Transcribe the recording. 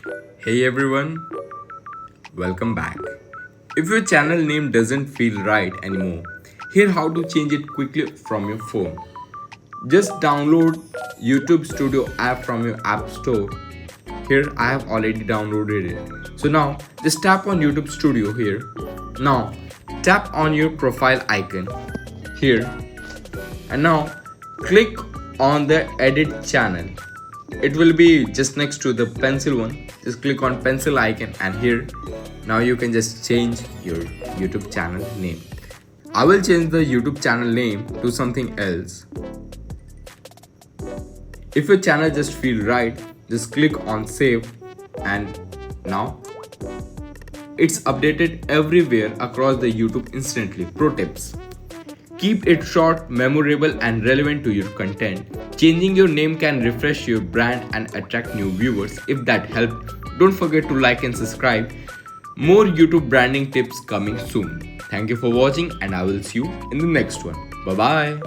Hey everyone, welcome back. If your channel name doesn't feel right anymore, here how to change it quickly from your phone. Just download YouTube Studio app from your app store. Here I have already downloaded it. So now just tap on YouTube Studio here. Now tap on your profile icon here and now click on the edit channel. It will be just next to the pencil one. Just click on pencil icon and here now you can just change your YouTube channel name. I will change the YouTube channel name to something else. If your channel just feel right, just click on save and now it's updated everywhere across the YouTube instantly. Pro tips. Keep it short, memorable and relevant to your content. Changing your name can refresh your brand and attract new viewers. If that helped, don't forget to like and subscribe. More YouTube branding tips coming soon. Thank you for watching and I will see you in the next one. Bye bye.